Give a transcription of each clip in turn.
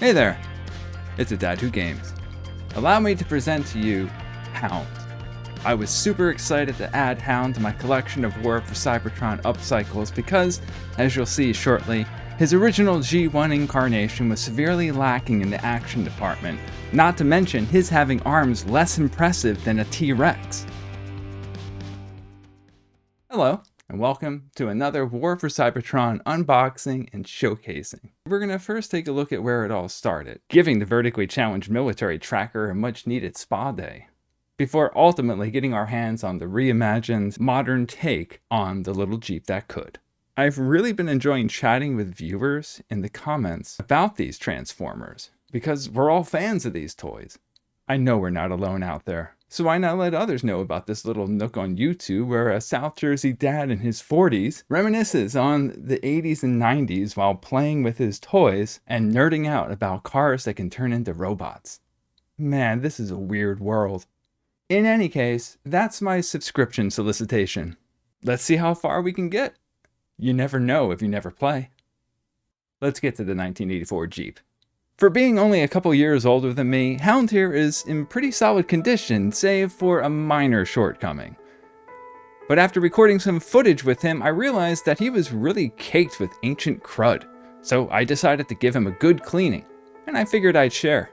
Hey there, it's a Dad Who Games. Allow me to present to you Hound. I was super excited to add Hound to my collection of War for Cybertron upcycles because, as you'll see shortly, his original G1 incarnation was severely lacking in the action department, not to mention his having arms less impressive than a T-Rex. Hello, and welcome to another War for Cybertron unboxing and showcasing. We're going to first take a look at where it all started, giving the vertically challenged military tracker a much needed spa day, before ultimately getting our hands on the reimagined modern take on the little Jeep that could. I've really been enjoying chatting with viewers in the comments about these Transformers, because we're all fans of these toys. I know we're not alone out there. So why not let others know about this little nook on YouTube where a South Jersey dad in his 40s reminisces on the 80s and 90s while playing with his toys and nerding out about cars that can turn into robots. Man, this is a weird world. In any case, that's my subscription solicitation. Let's see how far we can get. You never know if you never play. Let's get to the 1984 Jeep. For being only a couple years older than me, Hound here is in pretty solid condition, save for a minor shortcoming. But after recording some footage with him, I realized that he was really caked with ancient crud, so I decided to give him a good cleaning, and I figured I'd share.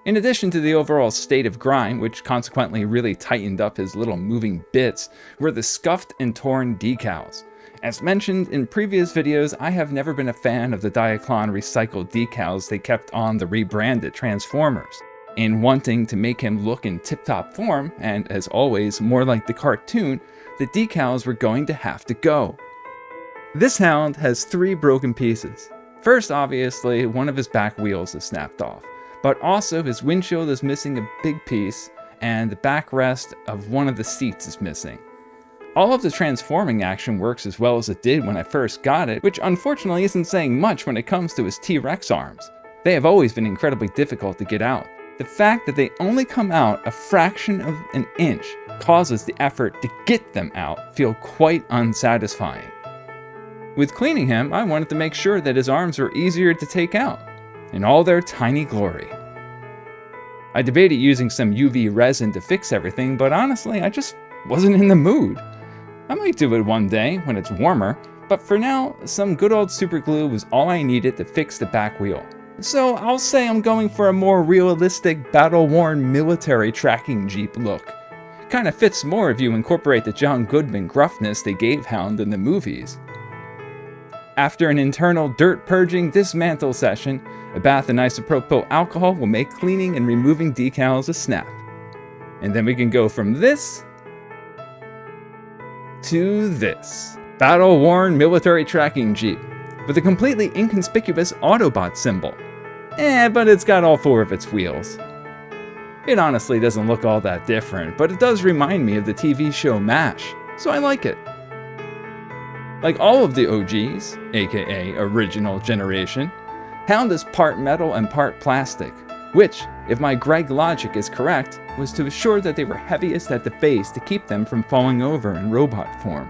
In addition to the overall state of grime, which consequently really tightened up his little moving bits, were the scuffed and torn decals. As mentioned in previous videos, I have never been a fan of the Diaclone recycled decals they kept on the rebranded Transformers. In wanting to make him look in tip-top form, and as always, more like the cartoon, the decals were going to have to go. This Hound has three broken pieces. First, obviously, one of his back wheels is snapped off, but also his windshield is missing a big piece, and the backrest of one of the seats is missing. All of the transforming action works as well as it did when I first got it, which unfortunately isn't saying much when it comes to his T-Rex arms. They have always been incredibly difficult to get out. The fact that they only come out a fraction of an inch causes the effort to get them out feel quite unsatisfying. With cleaning him, I wanted to make sure that his arms were easier to take out, in all their tiny glory. I debated using some UV resin to fix everything, but honestly, I just wasn't in the mood. I might do it one day when it's warmer, but for now, some good old super glue was all I needed to fix the back wheel. So I'll say I'm going for a more realistic, battle-worn military tracking Jeep look. Kinda fits more if you incorporate the John Goodman gruffness they gave Hound in the movies. After an internal dirt purging dismantle session, a bath in isopropyl alcohol will make cleaning and removing decals a snap. And then we can go from this to this battle-worn military tracking Jeep with a completely inconspicuous Autobot symbol. But it's got all four of its wheels. It honestly doesn't look all that different, but it does remind me of the TV show MASH, so I like it. Like all of the OGs, aka original generation, Hound is part metal and part plastic, which, if my Greg logic is correct, was to assure that they were heaviest at the base to keep them from falling over in robot form.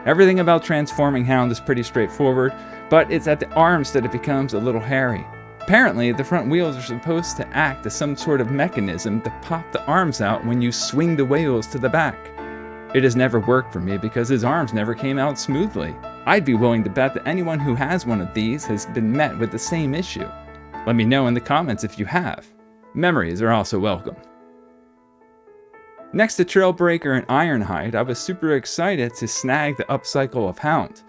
Everything about transforming Hound is pretty straightforward, but it's at the arms that it becomes a little hairy. Apparently, the front wheels are supposed to act as some sort of mechanism to pop the arms out when you swing the wheels to the back. It has never worked for me because his arms never came out smoothly. I'd be willing to bet that anyone who has one of these has been met with the same issue. Let me know in the comments if you have. Memories are also welcome. Next to Trailbreaker and Ironhide, I was super excited to snag the upcycle of Hound.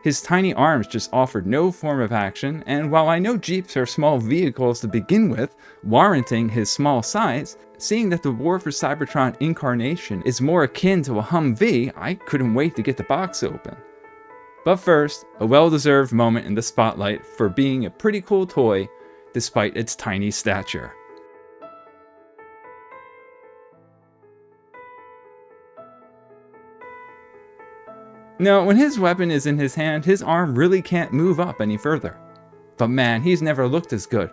His tiny arms just offered no form of action, and while I know Jeeps are small vehicles to begin with, warranting his small size, seeing that the War for Cybertron incarnation is more akin to a Humvee, I couldn't wait to get the box open. But first, a well-deserved moment in the spotlight for being a pretty cool toy, despite its tiny stature. Now, when his weapon is in his hand, his arm really can't move up any further. But man, he's never looked as good.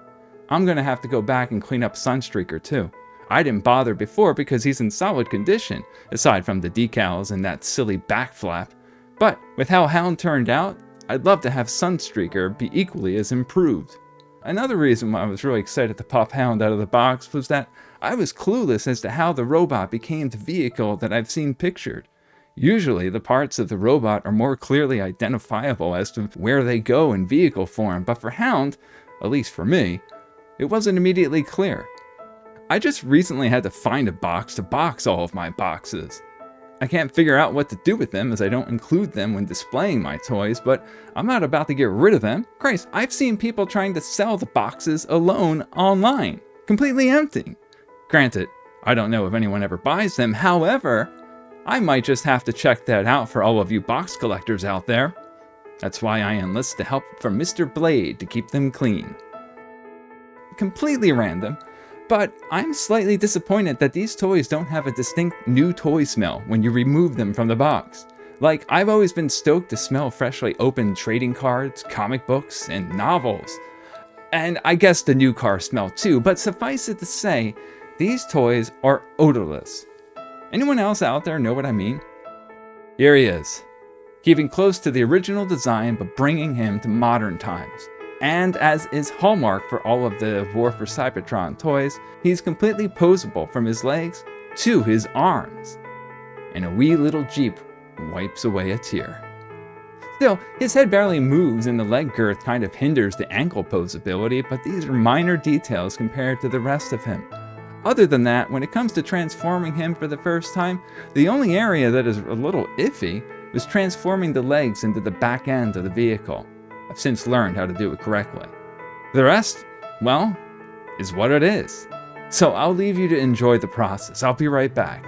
I'm gonna have to go back and clean up Sunstreaker too. I didn't bother before because he's in solid condition, aside from the decals and that silly back flap. But with how Hound turned out, I'd love to have Sunstreaker be equally as improved. Another reason why I was really excited to pop Hound out of the box was that I was clueless as to how the robot became the vehicle that I've seen pictured. Usually, the parts of the robot are more clearly identifiable as to where they go in vehicle form, but for Hound, at least for me, it wasn't immediately clear. I just recently had to find a box to box all of my boxes. I can't figure out what to do with them as I don't include them when displaying my toys, but I'm not about to get rid of them. Christ, I've seen people trying to sell the boxes alone online, completely empty. Granted, I don't know if anyone ever buys them, however, I might just have to check that out for all of you box collectors out there. That's why I enlist the help from Mr. Blade to keep them clean. Completely random, but I'm slightly disappointed that these toys don't have a distinct new toy smell when you remove them from the box. Like, I've always been stoked to smell freshly opened trading cards, comic books, and novels. And I guess the new car smell too, but suffice it to say, these toys are odorless. Anyone else out there know what I mean? Here he is, keeping close to the original design but bringing him to modern times. And as is hallmark for all of the War for Cybertron toys, he's completely posable from his legs to his arms. And a wee little Jeep wipes away a tear. Still, his head barely moves and the leg girth kind of hinders the ankle posability, but these are minor details compared to the rest of him. Other than that, when it comes to transforming him for the first time, the only area that is a little iffy was transforming the legs into the back end of the vehicle. I've since learned how to do it correctly. The rest, well, is what it is. So I'll leave you to enjoy the process. I'll be right back.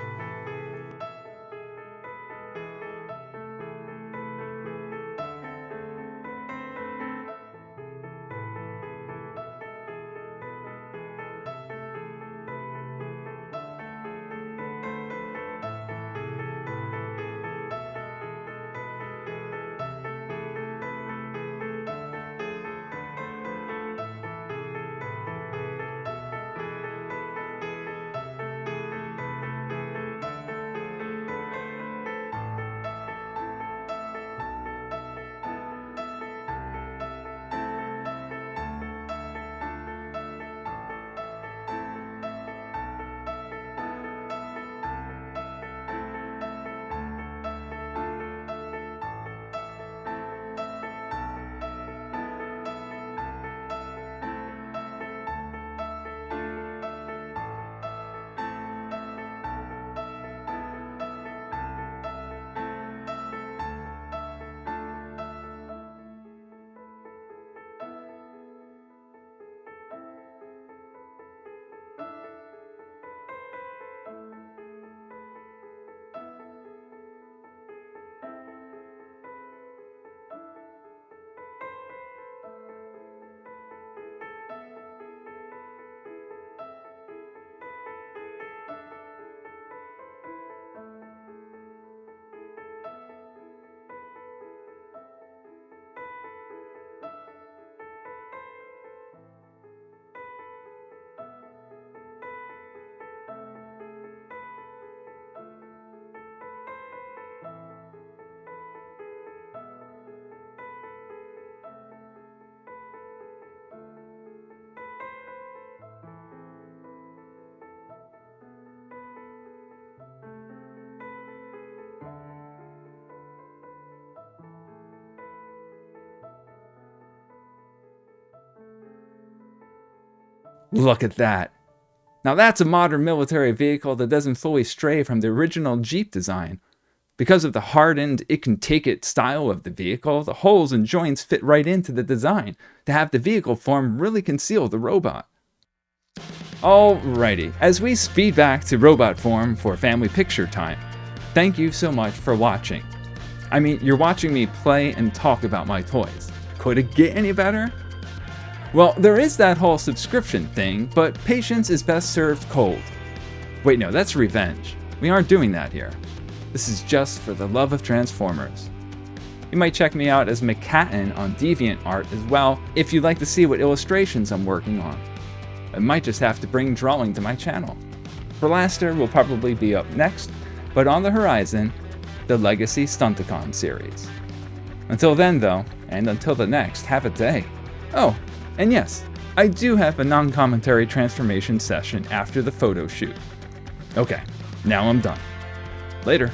Look at that. Now that's a modern military vehicle that doesn't fully stray from the original Jeep design. Because of the hardened it-can-take-it style of the vehicle, the holes and joints fit right into the design to have the vehicle form really conceal the robot. Alrighty, as we speed back to robot form for family picture time, thank you so much for watching. I mean, you're watching me play and talk about my toys. Could it get any better? Well, there is that whole subscription thing, but patience is best served cold. Wait, no, that's revenge. We aren't doing that here. This is just for the love of Transformers. You might check me out as McCatton on DeviantArt as well if you'd like to see what illustrations I'm working on. I might just have to bring drawing to my channel. Blaster will probably be up next, but on the horizon, the Legacy Stunticon series. Until then though, and until the next, have a day. Oh, and yes, I do have a non-commentary transformation session after the photo shoot. Okay, now I'm done. Later.